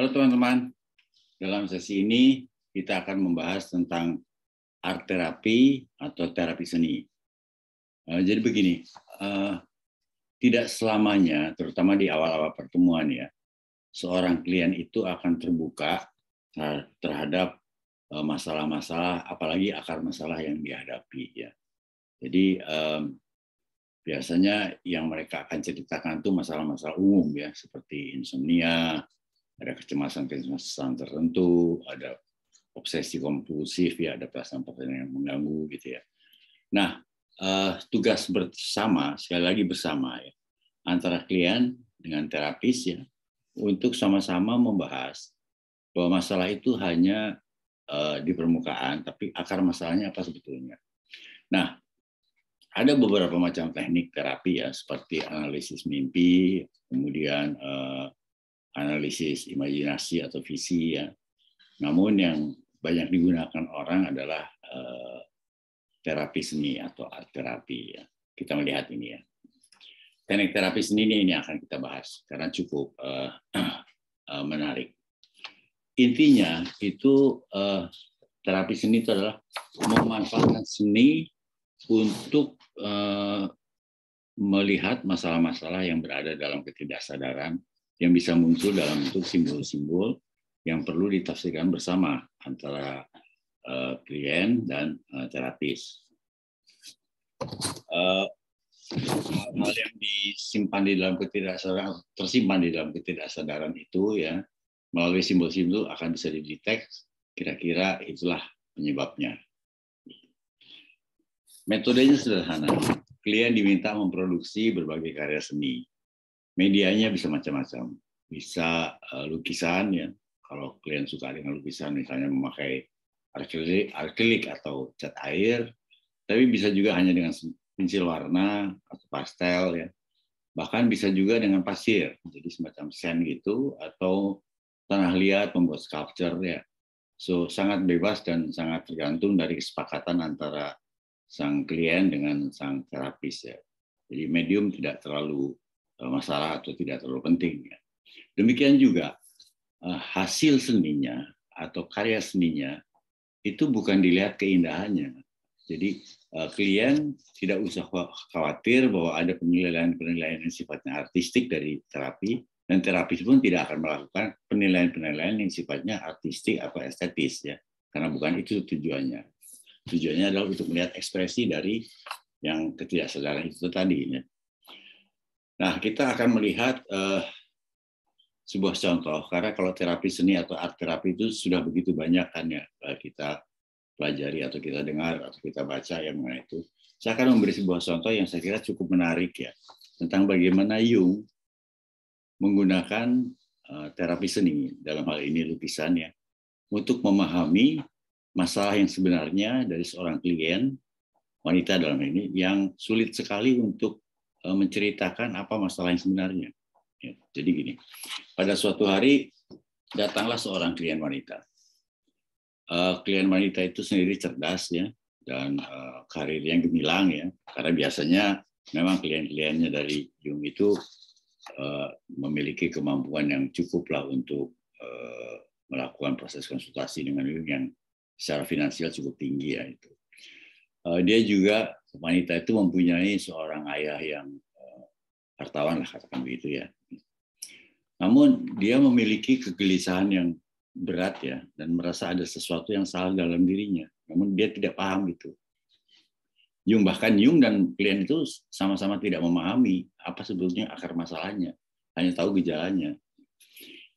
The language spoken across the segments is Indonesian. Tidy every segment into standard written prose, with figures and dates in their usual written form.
Halo teman-teman, dalam sesi ini kita akan membahas tentang art terapi atau terapi seni. Jadi begini, tidak selamanya, terutama di awal-awal pertemuan ya, seorang klien itu akan terbuka terhadap masalah-masalah, apalagi akar masalah yang dihadapi ya. Jadi biasanya yang mereka akan ceritakan itu masalah-masalah umum ya, seperti insomnia, ada kecemasan-kecemasan tertentu, ada obsesi kompulsif ya, ada perasaan-perasaan yang mengganggu gitu ya. Nah, tugas bersama, sekali lagi bersama ya, antara klien dengan terapis ya, untuk sama-sama membahas bahwa masalah itu hanya di permukaan, tapi akar masalahnya apa sebetulnya. Nah, ada beberapa macam teknik terapi ya, seperti analisis mimpi, kemudian analisis imajinasi atau visi ya. Namun yang banyak digunakan orang adalah terapi seni atau art terapi ya. Kita melihat ini ya. Teknik terapi seni ini akan kita bahas karena cukup menarik. Intinya itu terapi seni itu adalah memanfaatkan seni untuk melihat masalah-masalah yang berada dalam ketidaksadaran yang bisa muncul dalam bentuk simbol-simbol yang perlu ditafsirkan bersama antara klien dan terapis. Hal yang disimpan di dalam ketidaksadaran, tersimpan di dalam ketidaksadaran itu ya, melalui simbol-simbol akan bisa dideteksi, kira-kira itulah penyebabnya. Metodenya sederhana. Klien diminta memproduksi berbagai karya seni. Medianya bisa macam-macam. Bisa lukisan ya. Kalau klien suka dengan lukisan, misalnya memakai akrilik atau cat air, tapi bisa juga hanya dengan pensil warna atau pastel ya. Bahkan bisa juga dengan pasir, jadi semacam sand gitu, atau tanah liat membuat sculpture ya. So sangat bebas dan sangat tergantung dari kesepakatan antara sang klien dengan sang terapis ya. Jadi medium tidak terlalu masalah atau tidak terlalu penting ya. Demikian juga hasil seninya atau karya seninya itu bukan dilihat keindahannya. Jadi klien tidak usah khawatir bahwa ada penilaian-penilaian yang sifatnya artistik dari terapi, dan terapis pun tidak akan melakukan penilaian-penilaian yang sifatnya artistik atau estetis ya, karena bukan itu tujuannya. Tujuannya adalah untuk melihat ekspresi dari yang ketidaksadaran itu tadi ya. Nah, kita akan melihat sebuah contoh, karena kalau terapi seni atau art terapi itu sudah begitu banyak kan ya kita pelajari atau kita dengar atau kita baca yang mengenai itu. Saya akan memberi sebuah contoh yang saya kira cukup menarik ya, tentang bagaimana Jung menggunakan terapi seni, dalam hal ini lukisan ya, untuk memahami masalah yang sebenarnya dari seorang klien, wanita dalam ini, yang sulit sekali untuk menceritakan apa masalah yang sebenarnya. Ya, jadi gini, pada suatu hari datanglah seorang klien wanita. Klien wanita itu sendiri cerdas ya, dan karirnya gemilang ya, karena biasanya memang klien-kliennya dari Jung itu memiliki kemampuan yang cukup lah untuk melakukan proses konsultasi dengan Jung yang secara finansial cukup tinggi ya itu. Dia juga, wanita itu mempunyai seorang ayah yang hartawan lah katakan begitu ya. Namun dia memiliki kegelisahan yang berat ya, dan merasa ada sesuatu yang salah dalam dirinya. Namun dia tidak paham itu. Bahkan Jung dan klien itu sama-sama tidak memahami apa sebetulnya akar masalahnya, hanya tahu gejalanya.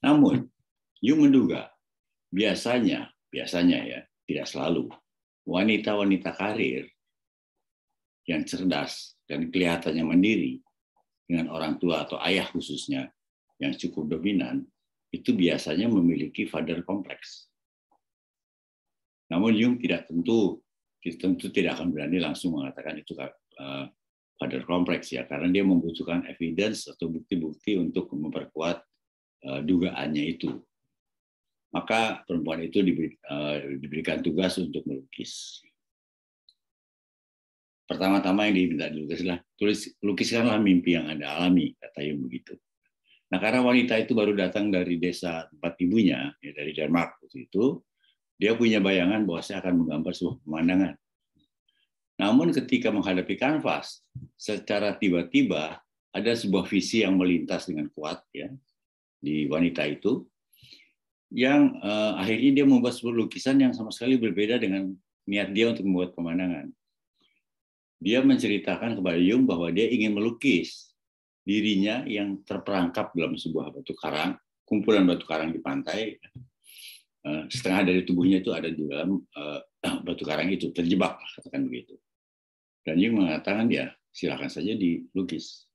Namun Jung menduga biasanya ya, tidak selalu, wanita-wanita karir yang cerdas dan kelihatannya mandiri dengan orang tua atau ayah khususnya yang cukup dominan, itu biasanya memiliki father complex. Namun Jung tentu tidak akan berani langsung mengatakan itu father complex ya, karena dia membutuhkan evidence atau bukti-bukti untuk memperkuat dugaannya itu. Maka perempuan itu diberikan tugas untuk melukis. Pertama-tama yang diminta dilukis adalah lukiskanlah mimpi yang Anda alami, kata Jung begitu. Nah, karena wanita itu baru datang dari desa tempat ibunya, ya, dari Denmark waktu itu, dia punya bayangan bahwa saya akan menggambar sebuah pemandangan. Namun ketika menghadapi kanvas, secara tiba-tiba ada sebuah visi yang melintas dengan kuat ya di wanita itu, yang akhirnya dia membuat sebuah lukisan yang sama sekali berbeda dengan niat dia untuk membuat pemandangan. Dia menceritakan kepada Jung bahwa dia ingin melukis dirinya yang terperangkap dalam sebuah batu karang, kumpulan batu karang di pantai. Setengah dari tubuhnya itu ada di dalam batu karang itu, terjebak, katakan begitu. Dan Jung mengatakan ya silakan saja dilukis.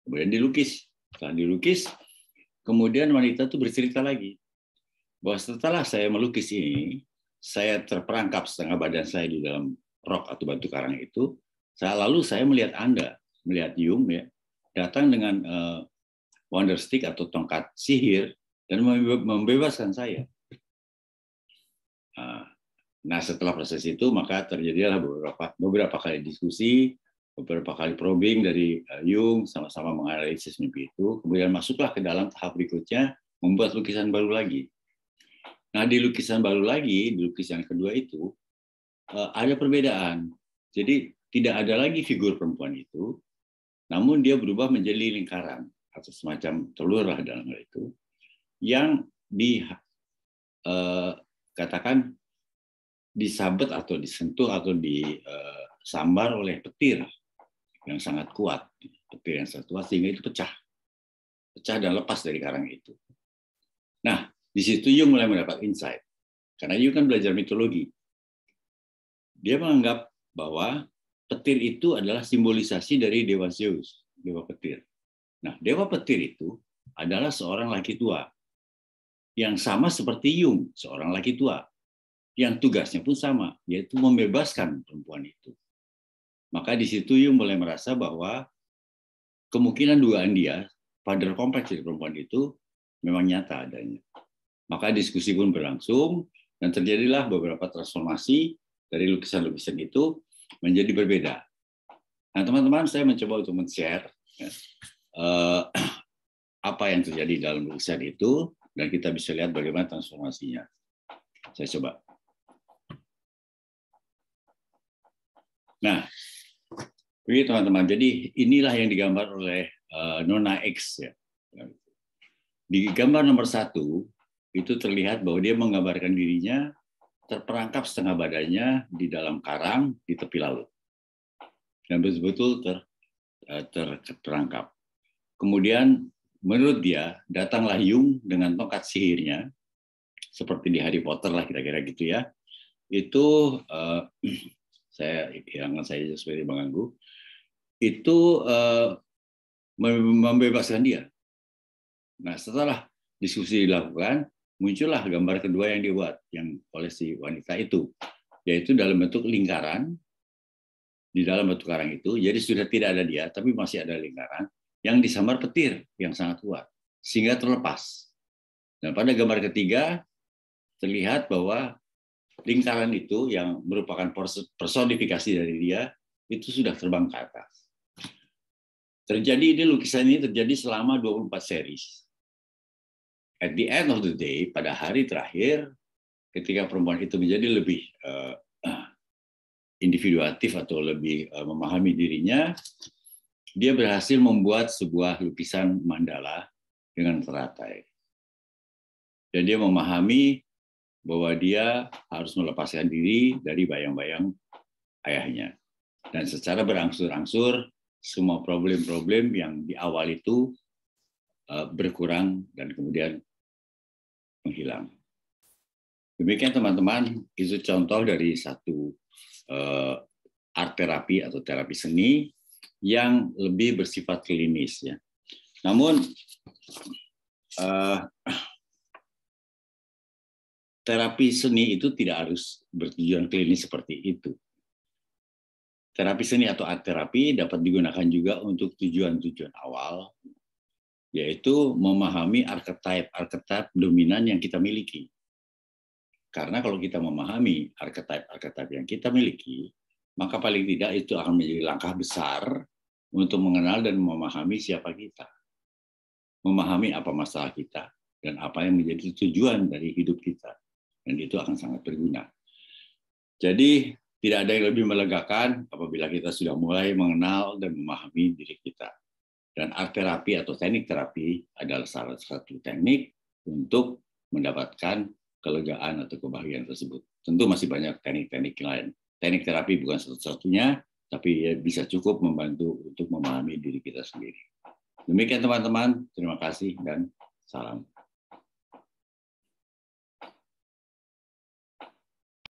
Kemudian dilukis. Setelah dilukis, kemudian wanita itu bercerita lagi bahwa setelah saya melukis ini, saya terperangkap setengah badan saya di dalam rok atau batu karang itu. Lalu saya melihat Anda, melihat Jung ya, datang dengan wonder stick atau tongkat sihir dan membebaskan saya. Nah, setelah proses itu maka terjadilah beberapa kali diskusi, beberapa kali probing dari Jung, sama-sama menganalisis mimpi itu. Kemudian masuklah ke dalam tahap berikutnya, membuat lukisan baru lagi. Nah, di lukisan baru lagi, di lukisan kedua itu ada perbedaan. Jadi tidak ada lagi figur perempuan itu, namun dia berubah menjadi lingkaran atau semacam telur lah dalam hal itu, yang dikatakan disabet atau disentuh atau disambar oleh petir yang sangat kuat, sehingga itu pecah dan lepas dari karang itu. Nah, di situ Jung mulai mendapat insight, karena Jung kan belajar mitologi. Dia menganggap bahwa petir itu adalah simbolisasi dari dewa Zeus, dewa petir. Nah, dewa petir itu adalah seorang laki tua yang sama seperti Jung, seorang laki tua yang tugasnya pun sama, yaitu membebaskan perempuan itu. Maka di situ Jung mulai merasa bahwa kemungkinan dugaan dia, father kompleks dari perempuan itu memang nyata adanya. Maka diskusi pun berlangsung dan terjadilah beberapa transformasi dari lukisan-lukisan itu menjadi berbeda. Nah, teman-teman, saya mencoba untuk men-share apa yang terjadi dalam lukisan itu dan kita bisa lihat bagaimana transformasinya. Saya coba. Nah, ini teman-teman, jadi inilah yang digambar oleh Nona X ya. Di gambar nomor 1 itu terlihat bahwa dia menggambarkan dirinya terperangkap setengah badannya di dalam karang di tepi laut dan betul-betul terperangkap. Kemudian menurut dia datanglah Jung dengan tongkat sihirnya seperti di Harry Potter lah kira-kira gitu ya. Itu saya seperti mengganggu. Itu membebaskan dia. Nah, setelah diskusi dilakukan, muncullah gambar kedua yang dibuat yang oleh si wanita itu, yaitu dalam bentuk lingkaran di dalam batu karang itu. Jadi sudah tidak ada dia, tapi masih ada lingkaran yang disambar petir yang sangat kuat sehingga terlepas. Dan pada gambar ketiga terlihat bahwa lingkaran itu yang merupakan personifikasi dari dia itu sudah terbang ke atas. Lukisan ini terjadi selama 24 series. At the end of the day, pada hari terakhir, ketika perempuan itu menjadi lebih individuatif atau lebih memahami dirinya, dia berhasil membuat sebuah lukisan mandala dengan teratai. Dan dia memahami bahwa dia harus melepaskan diri dari bayang-bayang ayahnya. Dan secara berangsur-angsur, semua problem-problem yang di awal itu berkurang dan kemudian menghilang. Demikian teman-teman, itu contoh dari satu art terapi atau terapi seni yang lebih bersifat klinis ya. Namun terapi seni itu tidak harus bertujuan klinis seperti itu. Terapi seni atau art terapi dapat digunakan juga untuk tujuan-tujuan awal, yaitu memahami archetype dominan yang kita miliki. Karena kalau kita memahami archetype yang kita miliki, maka paling tidak itu akan menjadi langkah besar untuk mengenal dan memahami siapa kita. memahami apa masalah kita dan apa yang menjadi tujuan dari hidup kita. Dan itu akan sangat berguna. Jadi, tidak ada yang lebih melegakan apabila kita sudah mulai mengenal dan memahami diri kita. Dan art terapi atau teknik terapi adalah salah satu teknik untuk mendapatkan kelegaan atau kebahagiaan tersebut. Tentu masih banyak teknik-teknik lain. Teknik terapi bukan satu-satunya, tapi bisa cukup membantu untuk memahami diri kita sendiri. Demikian teman-teman, terima kasih dan salam.